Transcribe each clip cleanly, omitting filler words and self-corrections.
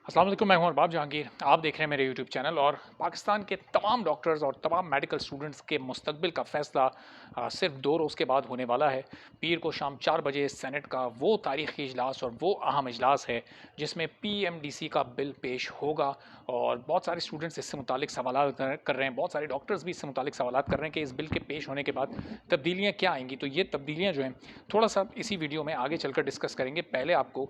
अस्सलाम वालेकुम, मैं हूं अरबाब जहांगीर। आप देख रहे हैं मेरे यूट्यूब चैनल और पाकिस्तान के तमाम डॉक्टर्स और तमाम मेडिकल स्टूडेंट्स के मुस्तकबिल का फ़ैसला सिर्फ 2 रोज़ के बाद होने वाला है। पीर को शाम 4 बजे सेनेट का वो तारीख़ी इजलास और वो अहम इजलास है जिसमें पीएमडीसी का बिल पेश होगा और बहुत सारे स्टूडेंट्स इससे मुतालिक सवाल कर रहे हैं, बहुत सारे डॉक्टर्स भी इससे मुतालिक सवाल कर रहे हैं कि इस बिल के पेश होने के बाद तब्दीलियाँ क्या आएँगी। तो ये तब्दीलियाँ जो हैं थोड़ा-सा इसी वीडियो में आगे चलकर डिस्कस करेंगे। पहले आपको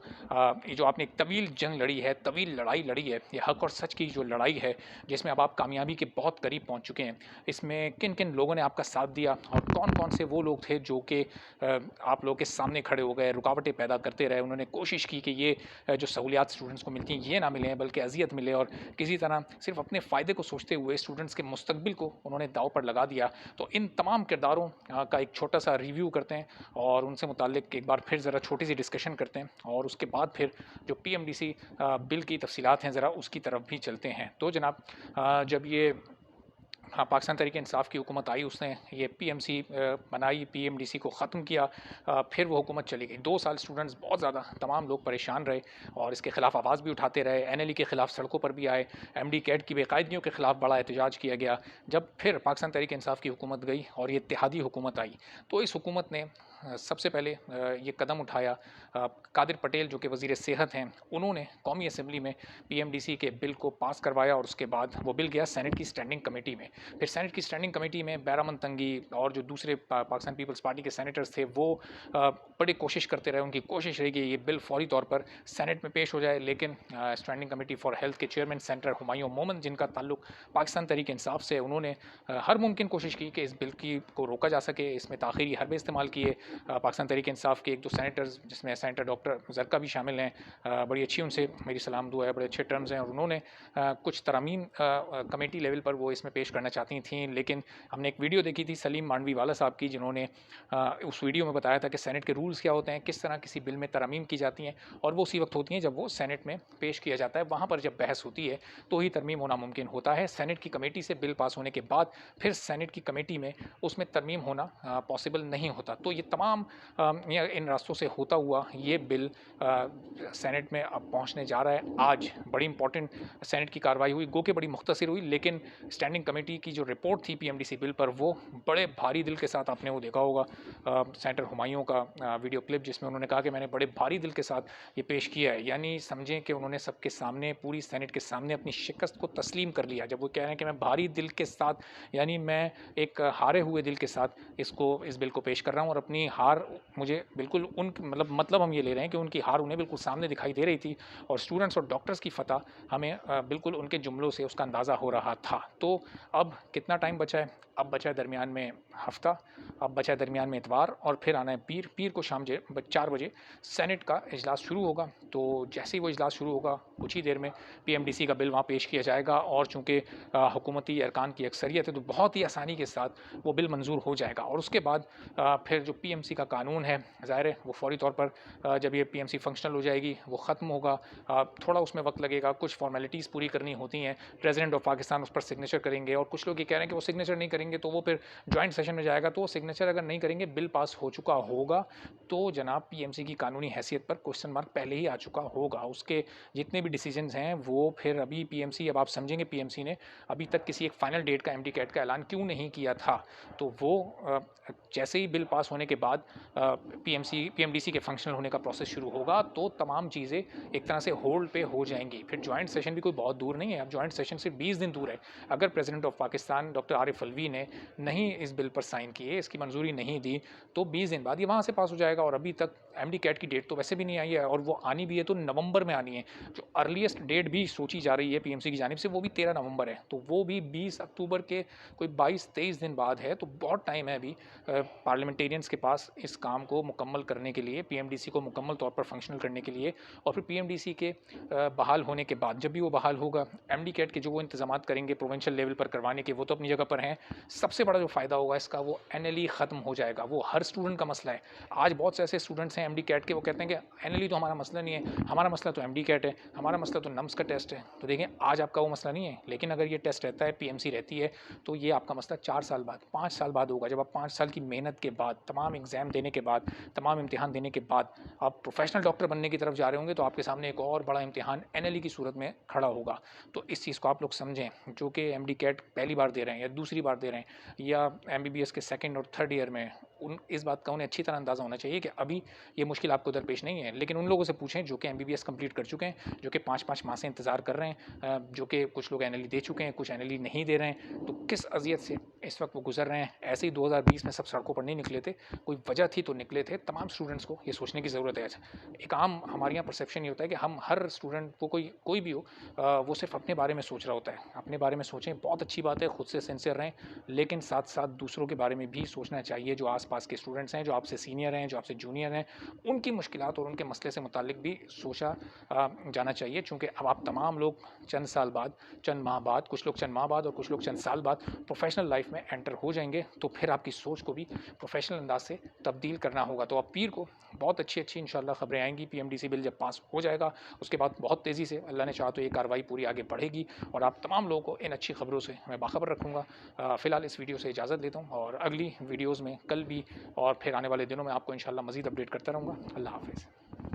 ये जो आपने एक तवील जंग लड़ी है, तवील लड़ाई लड़ी है, ये हक और सच की जो लड़ाई है, जिसमें अब आप कामयाबी के बहुत करीब पहुंच चुके हैं। इसमें किन-किन लोगों ने आपका साथ दिया और कौन-कौन से वो लोग थे जो कि आप लोगों के सामने खड़े हो गए, रुकावटें पैदा करते रहे। उन्होंने कोशिश की कि ये जो सहूलियात स्टूडेंट्स को मिलती हैं, ये ना मिलें बल्कि अज़ियत मिले और किसी तरह सिर्फ़ अपने फ़ायदे को सोचते हुए स्टूडेंट्स के मुस्तकबिल को उन्होंने दाँव पर लगा दिया। तो इन तमाम किरदारों का एक छोटा-सा रिव्यू करते हैं और उनसे मुताल्लिक एक बार फिर ज़रा छोटी-सी डिस्कशन करते हैं और उसके बाद फिर जो पीएमडीसी बिल की तफसीलात हैं ज़रा उसकी तरफ भी चलते हैं। तो जनाब जब ये हाँ, पाकिस्तान तहरीक इंसाफ़ की हुकूमत आई, उसने ये पीएमसी बनाई, पीएमडीसी को ख़त्म किया। फिर वो हुकूमत चली गई। 2 साल स्टूडेंट्स बहुत ज़्यादा तमाम लोग परेशान रहे और इसके ख़िलाफ़ आवाज़ भी उठाते रहे। एनएलई के ख़िलाफ़ सड़कों पर भी आए, एमडी कैट की बेकायदगियों के ख़िलाफ़ बड़ा एहतजाज किया गया। जब फिर पाकिस्तान तहरीक इंसाफ़ की हुकूमत गई और ये इत्तेहादी हुकूमत आई, तो इस हुकूमत ने सबसे पहले ये कदम उठाया। कादिर पटेल जो कि वज़ीर सेहत हैं, उन्होंने कौमी असम्बली में पीएमडीसी के बिल को पास करवाया और उसके बाद वो बिल गया सेनेट की स्टैंडिंग कमेटी में। फिर सेनेट की स्टैंडिंग कमेटी में बैरामन तंगी और जो दूसरे पाकिस्तान पीपल्स पार्टी के सेनेटर्स थे वो बड़ी कोशिश करते रहे। उनकी कोशिश रही कि ये बिल फौरी तौर पर सेनेट में पेश हो जाए, लेकिन स्टैंडिंग कमेटी फॉर हेल्थ के चेयरमैन सेनेटर हुमायूं मोमन, जिनका ताल्लुक पाकिस्तान तहरीक इंसाफ से, उन्होंने हर मुमकिन कोशिश की कि इस बिल की को रोका जा सके। इसमें ताख़ीरी हरबे इस्तेमाल किए। पाकिस्तान तहरीक इंसाफ के 1-2 सेनेटर्स, जिसमें सेनेटर डॉक्टर जरका भी शामिल हैं, बड़ी अच्छी उनसे मेरी सलाम दुआ है, बड़े अच्छे टर्म्स हैं और उन्होंने कुछ तरमीम कमेटी लेवल पर वो इसमें पेश करना चाहती थी। लेकिन हमने एक वीडियो देखी थी सलीम मांडवी वाला साहब की, जिन्होंने उस वीडियो में बताया था कि सेनेट के रूल्स क्या होते हैं, किस तरह किसी बिल में तरमीम की जाती हैं और वो उसी वक्त होती हैं जब वो सेनेट में पेश किया जाता है। वहाँ पर जब बहस होती है तो ही तरमीम होना मुमकिन होता है। सेनेट की कमेटी से बिल पास होने के बाद फिर सेनेट की कमेटी में उसमें तरमीम होना पॉसिबल नहीं होता। तो ये तमाम इन रास्तों से होता हुआ ये बिल सेनेट में अब पहुँचने जा रहा है। आज बड़ी इंपॉर्टेंट सेनेट की कार्रवाई हुई, गो के बड़ी मुख्तसर हुई, लेकिन स्टैंडिंग कमेटी की जो रिपोर्ट थी पीएमडीसी बिल पर, वो बड़े भारी दिल के साथ, आपने वो देखा होगा सेनेटर हुमायूं का वीडियो क्लिप, जिसमें उन्होंने कहा कि मैंने बड़े भारी दिल के साथ ये पेश किया है। यानी समझें कि उन्होंने सबके सामने, पूरी सेनेट के सामने अपनी शिकस्त को तस्लीम कर लिया। जब वो कह रहे हैं कि मैं भारी दिल के साथ, यानी मैं एक हारे हुए दिल के साथ इस बिल को पेश कर रहा हूँ और अपनी हार मुझे बिल्कुल उन मतलब हम ये ले रहे हैं कि उनकी हार उन्हें बिल्कुल सामने दिखाई दे रही थी और स्टूडेंट्स और डॉक्टर्स की फतह हमें बिल्कुल उनके जुमलों से उसका अंदाज़ा हो रहा था। तो अब कितना टाइम बचा है? अब बचा है दरमियान में हफ्ता, अब बचा है दरमियान में इतवार और फिर आना है पीर। पीर को शाम 4 बजे सेनेट का इजलास शुरू होगा। तो जैसे ही वो इजलास शुरू होगा, कुछ ही देर में पीएमडीसी का बिल वहाँ पेश किया जाएगा और चूँकि हुकूमती अरकान की अक्सरियत है, तो बहुत ही आसानी के साथ वो बिल मंजूर हो जाएगा और उसके बाद फिर जो पीएमसी का कानून है, ज़ाहिर है वो फौरी तौर पर जब ये पीएमसी फंक्शनल हो जाएगी, वो ख़त्म होगा। थोड़ा उसमें वक्त लगेगा, कुछ फॉर्मेलिटीज़ पूरी करनी होती हैं। प्रेसिडेंट ऑफ पाकिस्तान उस पर सिग्नेचर करेंगे और कुछ लोग ये कह रहे हैं कि वो सिग्नेचर नहीं करेंगे तो वो फिर जॉइंट सेशन में जाएगा। तो वो सिग्नेचर अगर नहीं करेंगे, बिल पास हो चुका होगा तो जनाब पीएमसी की कानूनी हैसियत पर क्वेश्चन मार्क पहले ही आ चुका होगा। उसके जितने भी डिसीजंस हैं वो फिर अभी पीएमसी, अब आप समझेंगे पीएमसी ने अभी तक किसी एक फाइनल डेट का, एमडी कैट का ऐलान क्यों नहीं किया था। तो वो जैसे ही बिल पास होने के बाद पीएमडीसी के फंक्शनल होने का प्रोसेस शुरू होगा तो तमाम चीज़ें एक तरह से होल्ड पे हो जाएंगी। फिर जॉइंट सेशन भी कोई बहुत दूर नहीं है, अब जॉइंट सेशन से 20 दिन दूर है। अगर president of Pakistan doctor Arif Alvi ने नहीं इस बिल पर साइन किए, इसकी मंजूरी नहीं दी, तो 20 दिन बाद ये वहाँ से पास हो जाएगा। और अभी तक एमडी कैट की डेट तो वैसे भी नहीं आई है और वो आनी भी है तो नवंबर में आनी है। जो अर्लीस्ट डेट भी सोची जा रही है पीएमसी की जानिब से वो भी 13 नवंबर है, तो वो भी 20 अक्टूबर के कोई 22-23 दिन बाद है। तो बहुत टाइम है अभी पार्लियामेंटेरियंस के पास इस काम को मुकम्मल करने के लिए, पीएमडीसी को मुकम्मल तौर पर फंक्शनल करने के लिए। और फिर पीएमडीसी के बहाल होने के बाद, जब भी वो बहाल होगा, एमडी कैट के जो वो इंतजाम करेंगे प्रोविंशियल लेवल पर करवाने के, वो तो अपनी जगह पर हैं। सबसे बड़ा जो फ़ायदा होगा इसका वो एनएलई एनएलई ख़त्म हो जाएगा। वो हर स्टूडेंट का मसला है। आज बहुत से ऐसे स्टूडेंट्स हैं एमडी कैट के, वो कहते हैं कि एनएलई तो हमारा मसला नहीं है, हमारा मसला तो एमडी कैट है, हमारा मसला तो नम्स का टेस्ट है। तो देखें, आज आपका वो मसला नहीं है, लेकिन अगर ये टेस्ट रहता है, पीएमसी रहती है, तो ये आपका मसला 4 साल बाद, 5 साल बाद होगा। जब आप 5 साल की मेहनत के बाद, तमाम एग्ज़ाम देने के बाद, तमाम इम्तिहान देने के बाद आप प्रोफेशनल डॉक्टर बनने की तरफ जा रहे होंगे, तो आपके सामने एक और बड़ा इम्तिहान एनएलई की सूरत में खड़ा होगा। तो इस चीज़ को आप लोग समझें, जो कि एमडी कैट पहली बार दे रहे हैं या दूसरी बार दे रहे हैं या एमबीबीएस के सेकंड और थर्ड ईयर में, उन इस बात का उन्हें अच्छी तरह अंदाज़ा होना चाहिए कि अभी ये मुश्किल आपको दरपेश नहीं है। लेकिन उन लोगों से पूछें जो कि एमबीबीएस कंप्लीट कर चुके हैं, जो कि 5-5 माह से इंतज़ार कर रहे हैं, जो कि कुछ लोग एनएलई दे चुके हैं, कुछ एनएलई नहीं दे रहे हैं, तो किस अज़ियत से इस वक्त वो गुजर रहे हैं। ऐसे ही 2020 में सब सड़कों पर नहीं निकले थे, कोई वजह थी तो निकले थे। तमाम स्टूडेंट्स को ये सोचने की ज़रूरत है। एक आम हमारे यहाँ परसेप्शन ये होता है कि हम हर स्टूडेंट को, कोई भी हो, वो सिर्फ अपने बारे में सोच रहा होता है। अपने बारे में सोचें, बहुत अच्छी बात है, खुद से सिंसियर रहें, लेकिन साथ साथ दूसरों के बारे में भी सोचना चाहिए। जो आसपास के स्टूडेंट्स हैं, जो आपसे सीनियर हैं, जो आपसे जूनियर हैं, उनकी मुश्किलात और उनके मसले से मुताल्लिक भी सोचा जाना चाहिए। चूँकि अब आप तमाम लोग चंद साल बाद, चंद माह बाद, कुछ लोग चंद माह बाद और कुछ लोग चंद साल बाद प्रोफेशनल लाइफ में एंटर हो जाएंगे, तो फिर आपकी सोच को भी प्रोफेशनल अंदाज से तब्दील करना होगा। तो अब पीर को बहुत अच्छी इंशाल्लाह खबरें आएंगी। पीएमडीसी बिल जब पास हो जाएगा, उसके बाद बहुत तेज़ी से, अल्लाह ने चाहा तो ये कार्रवाई पूरी आगे बढ़ेगी और आप तमाम लोगों को इन अच्छी खबरों से मैं बाखबर रखूँगा। फ़िलहाल इस वीडियो से इजाज़त लेता हूँ और अगली वीडियोज़ में कल भी और फिर आने वाले दिनों में आपको इंशाल्लाह मज़ीद अपडेट करता रहूँगा। अल्लाह हाफ़िज़।